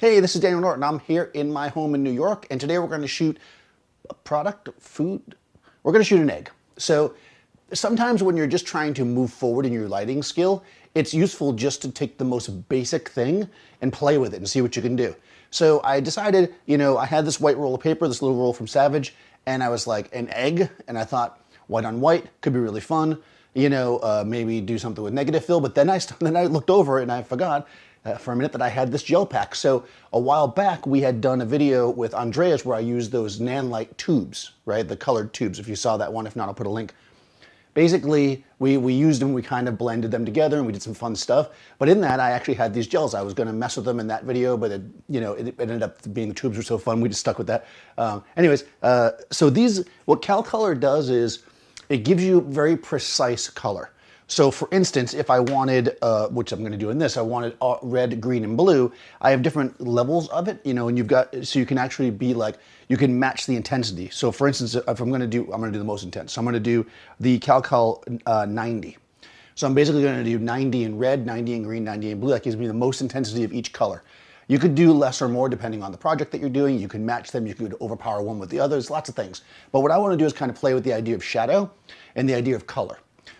Hey, this is Daniel Norton. I'm here in my home in New York, and today we're going to shoot a product, food. We're going to shoot an egg. So sometimes when you're just trying to move forward in your lighting skill, it's useful just to take the most basic thing and play with it and see what you can do. So I decided, I had this white roll of paper, this little roll from Savage, and I was like, an egg, and I thought, white on white could be really fun. Maybe do something with negative fill, but then I looked over it and I forgot for a minute that I had this gel pack. So a while back we had done a video with Andreas where I used those Nanlite tubes, right? The colored tubes, if you saw that one. If not, I'll put a link. Basically, we used them, we kind of blended them together and we did some fun stuff. But in that, I actually had these gels. I was gonna mess with them in that video, but it ended up being the tubes were so fun, we just stuck with that. So these, what CalColor does is, it gives you very precise color. So for instance, if I wanted, which I'm gonna do in this, I wanted red, green, and blue, I have different levels of it, and you've got, so you can actually be like, you can match the intensity. So for instance, if I'm gonna do the most intense. So I'm gonna do the CalCol 90. So I'm basically gonna do 90 in red, 90 in green, 90 in blue. That gives me the most intensity of each color. You could do less or more depending on the project that you're doing. You can match them, you could overpower one with the others, lots of things. But what I wanna do is kind of play with the idea of shadow and the idea of color.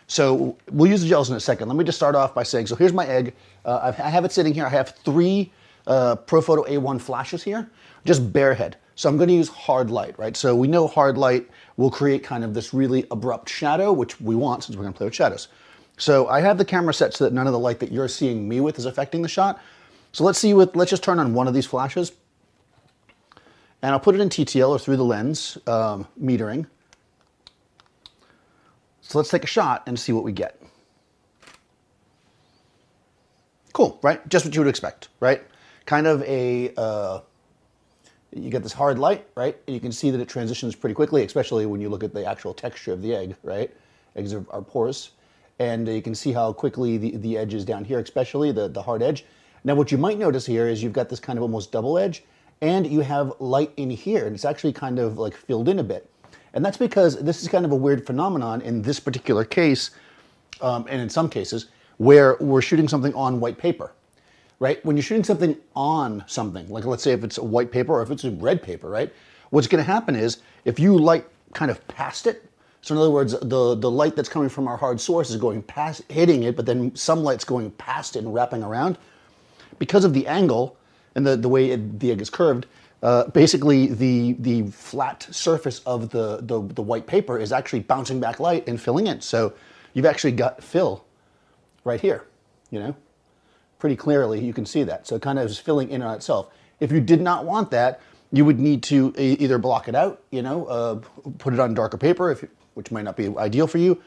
So we'll use the gels in a second. Let me just start off by saying, so here's my egg. I have it sitting here. I have 3 Profoto A1 flashes here, just bare head. So I'm gonna use hard light, right? So we know hard light will create kind of this really abrupt shadow, which we want since we're gonna play with shadows. So I have the camera set so that none of the light that you're seeing me with is affecting the shot. So let's just turn on one of these flashes. And I'll put it in TTL or through the lens, metering. So let's take a shot and see what we get. Cool, right? Just what you would expect, right? Kind of you get this hard light, right? And you can see that it transitions pretty quickly, especially when you look at the actual texture of the egg, right? Eggs are porous. And you can see how quickly the edge is down here, especially the hard edge. Now what you might notice here is you've got this kind of almost double edge, and you have light in here, and it's actually kind of like filled in a bit. And that's because this is kind of a weird phenomenon in this particular case, and in some cases, where we're shooting something on white paper, right? When you're shooting something on something, like let's say if it's a white paper or if it's a red paper, right? What's gonna happen is, if you light kind of past it, so in other words, the light that's coming from our hard source is going past, hitting it, but then some light's going past it and wrapping around. Because of the angle and the way the egg is curved, basically the flat surface of the white paper is actually bouncing back light and filling in. So you've actually got fill right here, pretty clearly you can see that. So it kind of is filling in on itself. If you did not want that, you would need to either block it out, put it on darker paper, which might not be ideal for you,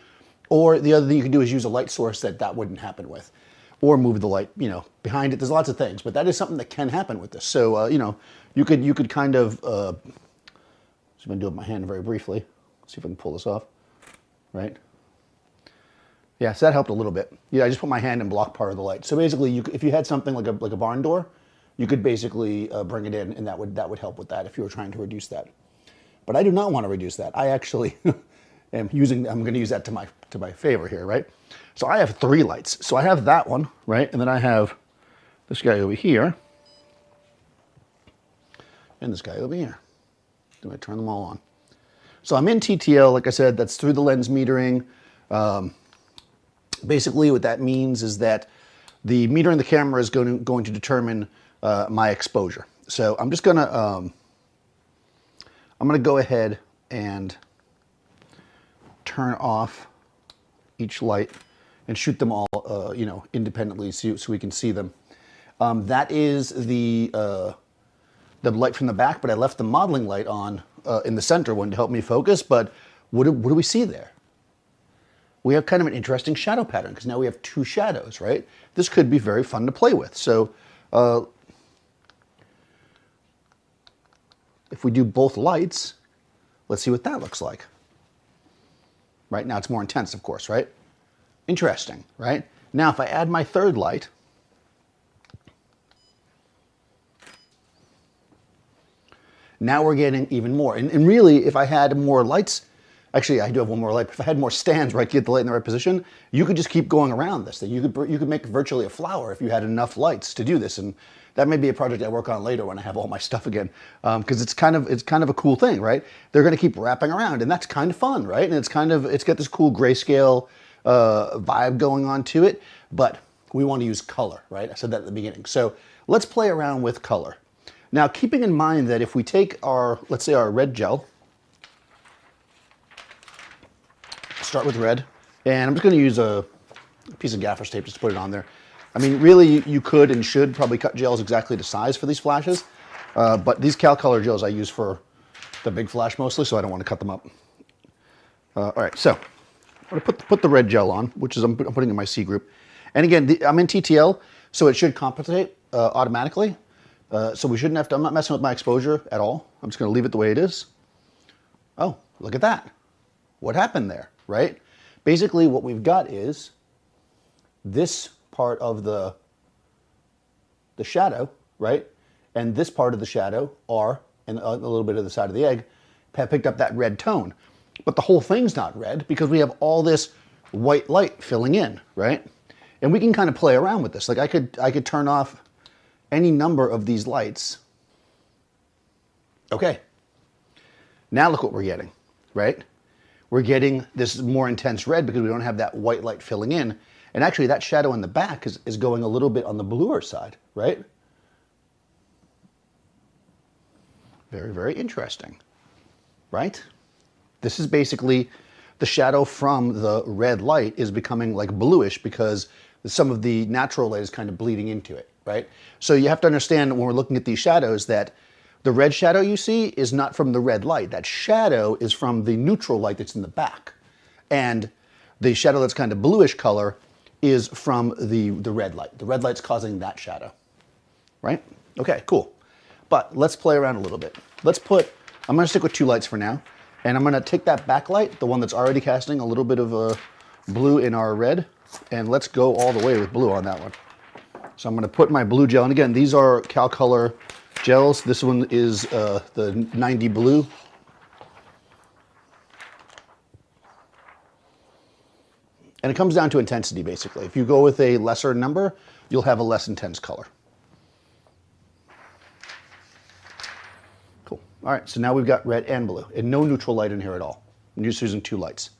or the other thing you can do is use a light source that wouldn't happen with, or move the light, behind it. There's lots of things, but that is something that can happen with this. So, you could kind of, so I'm gonna do it with my hand very briefly. See if I can pull this off, right? Yeah, so that helped a little bit. Yeah, I just put my hand and block part of the light. So basically, if you had something like a barn door, you could basically bring it in, and that would help with that if you were trying to reduce that. But I do not want to reduce that. I actually I'm going to use that to my favor here, right? So I have 3 lights. So I have that one, right? And then I have this guy over here, and this guy over here. I'm going to turn them all on. So I'm in TTL, like I said, that's through the lens metering. Basically what that means is that the meter in the camera is going to determine my exposure. So I'm just going to, go ahead and turn off each light and shoot them all, independently so we can see them. That is the light from the back, but I left the modeling light on in the center one to help me focus. But what do we see there? We have kind of an interesting shadow pattern because now we have 2 shadows, right? This could be very fun to play with. So if we do both lights, let's see what that looks like. Right now it's more intense, of course, right? Interesting, right? Now if I add my 3rd light, now we're getting even more. And really, if I had more lights Actually, I do have one more light. If I had more stands where I could get the light in the right position, you could just keep going around this thing. You could make virtually a flower if you had enough lights to do this. And that may be a project I work on later when I have all my stuff again, because it's kind of a cool thing, right? They're going to keep wrapping around, and that's kind of fun, right? And it's got this cool grayscale vibe going on to it, but we want to use color, right? I said that at the beginning. So let's play around with color. Now, keeping in mind that if we take our, let's say our red gel, start with red, and I'm just going to use a piece of gaffer's tape just to put it on there. I mean, really, you could and should probably cut gels exactly to size for these flashes, but these CalColor gels I use for the big flash mostly, so I don't want to cut them up. All right, so I'm going to put the red gel on, which is I'm putting in my C group. And again, I'm in TTL, so it should compensate automatically. So we shouldn't have to, I'm not messing with my exposure at all. I'm just going to leave it the way it is. Oh, look at that. What happened there, right? Basically, what we've got is this part of the shadow, right? And this part of the shadow, R, and a little bit of the side of the egg, have picked up that red tone. But the whole thing's not red because we have all this white light filling in, right? And we can kind of play around with this. Like I could turn off any number of these lights. Okay. Now look what we're getting, right? We're getting this more intense red because we don't have that white light filling in. And actually that shadow in the back is going a little bit on the bluer side, right? Very, very interesting, right? This is basically the shadow from the red light is becoming like bluish because some of the natural light is kind of bleeding into it, right? So you have to understand when we're looking at these shadows that the red shadow you see is not from the red light. That shadow is from the neutral light that's in the back. And the shadow that's kind of bluish color is from the red light. The red light's causing that shadow, right? Okay, cool. But let's play around a little bit. I'm gonna stick with 2 lights for now. And I'm gonna take that backlight, the one that's already casting a little bit of blue in our red, and let's go all the way with blue on that one. So I'm gonna put my blue gel, and again, these are CalColor gels. This one is the 90 blue. And it comes down to intensity, basically. If you go with a lesser number, you'll have a less intense color. Cool. All right, so now we've got red and blue, and no neutral light in here at all. I'm just using 2 lights.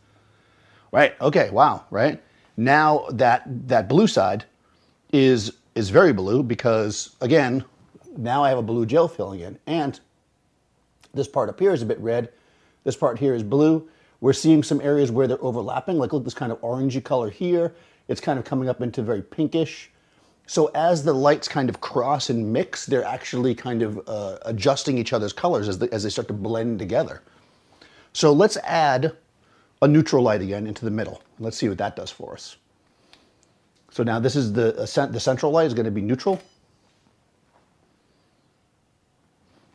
Right, okay, wow, right? Now that blue side is very blue because, again, now I have a blue gel filling in, and this part up here is a bit red. This part here is blue. We're seeing some areas where they're overlapping, like look, this kind of orangey color here. It's kind of coming up into very pinkish. So as the lights kind of cross and mix, they're actually kind of adjusting each other's colors as they start to blend together. So let's add a neutral light again into the middle. Let's see what that does for us. So now this is the central light is going to be neutral.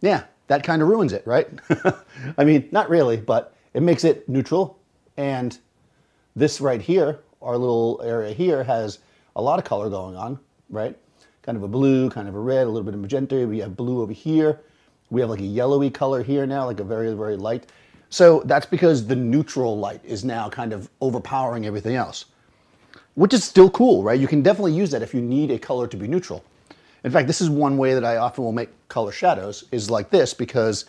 Yeah, that kind of ruins it, right? I mean, not really, but it makes it neutral. And this right here, our little area here, has a lot of color going on, right? Kind of a blue, kind of a red, a little bit of magenta. We have blue over here. We have like a yellowy color here now, like a very, very light. So that's because the neutral light is now kind of overpowering everything else, which is still cool, right? You can definitely use that if you need a color to be neutral. In fact, this is one way that I often will make color shadows is like this, because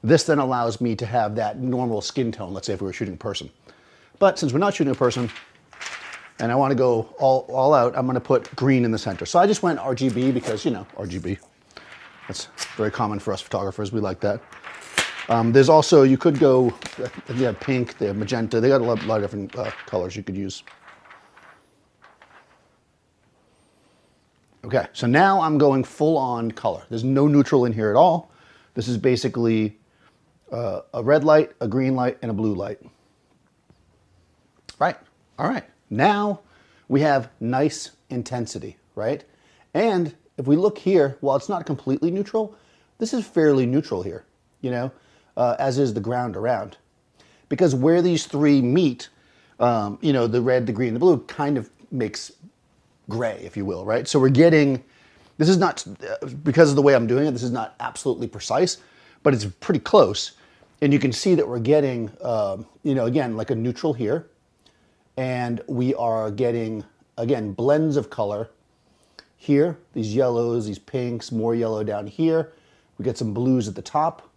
this then allows me to have that normal skin tone, let's say if we were shooting a person. But since we're not shooting a person, and I want to go all out, I'm going to put green in the center. So I just went RGB because, you know, RGB. That's very common for us photographers. We like that. There's also, you could go, they have pink, they have magenta. They got a lot of different colors you could use. Okay, so now I'm going full on color. There's no neutral in here at all. This is basically a red light, a green light, and a blue light. Right, all right. Now we have nice intensity, right? And if we look here, while it's not completely neutral, this is fairly neutral here, you know, as is the ground around. Because where these three meet, you know, the red, the green, the blue kind of makes gray, if you will, right? So we're getting, this is not, because of the way I'm doing it, this is not absolutely precise, but it's pretty close. And you can see that we're getting, you know, again, like a neutral here. And we are getting, again, blends of color here. These yellows, these pinks, more yellow down here. We get some blues at the top.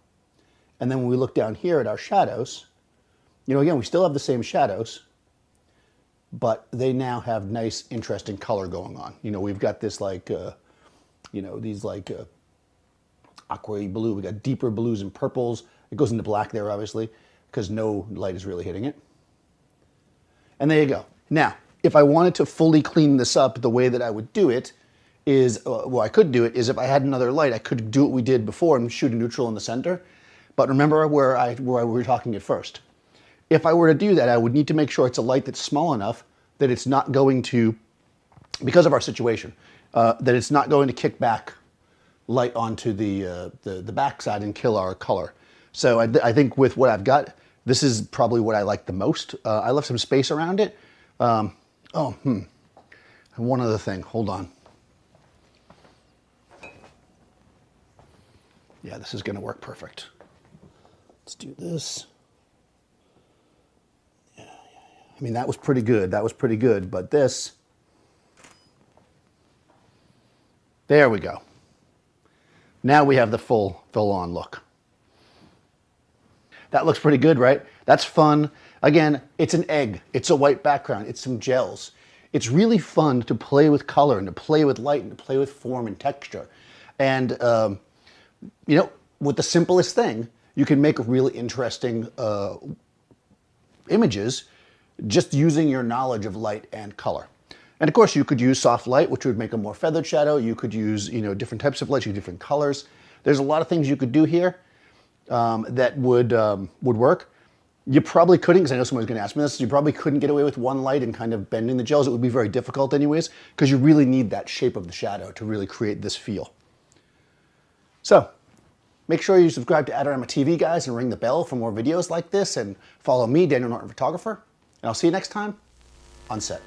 And then when we look down here at our shadows, you know, again, we still have the same shadows, but they now have nice, interesting color going on. You know, we've got this like, you know, these like aqua blue. We got deeper blues and purples. It goes into black there, obviously, because no light is really hitting it. And there you go. Now, if I wanted to fully clean this up, the way that I would do it is, well, I could do it is if I had another light, I could do what we did before and shoot a neutral in the center. But remember where we were talking at first. If I were to do that, I would need to make sure it's a light that's small enough that it's not going to, because of our situation, that it's not going to kick back light onto the backside and kill our color. So I think with what I've got, this is probably what I like the most. I left some space around it. And one other thing, hold on. Yeah, this is gonna work perfect. Let's do this. Yeah. I mean, that was pretty good. That was pretty good, but this, there we go. Now we have the full on look. That looks pretty good, right? That's fun. Again, it's an egg. It's a white background. It's some gels. It's really fun to play with color and to play with light and to play with form and texture. And, you know, with the simplest thing, you can make really interesting images just using your knowledge of light and color. And of course, you could use soft light, which would make a more feathered shadow. You could use, you know, different types of lights, different colors. There's a lot of things you could do here that would work. You probably couldn't, because I know someone's going to ask me this, you probably couldn't get away with one light and kind of bending the gels. It would be very difficult anyways, because you really need that shape of the shadow to really create this feel. So, make sure you subscribe to Adorama TV, guys, and ring the bell for more videos like this, and follow me, Daniel Norton Photographer, and I'll see you next time on set.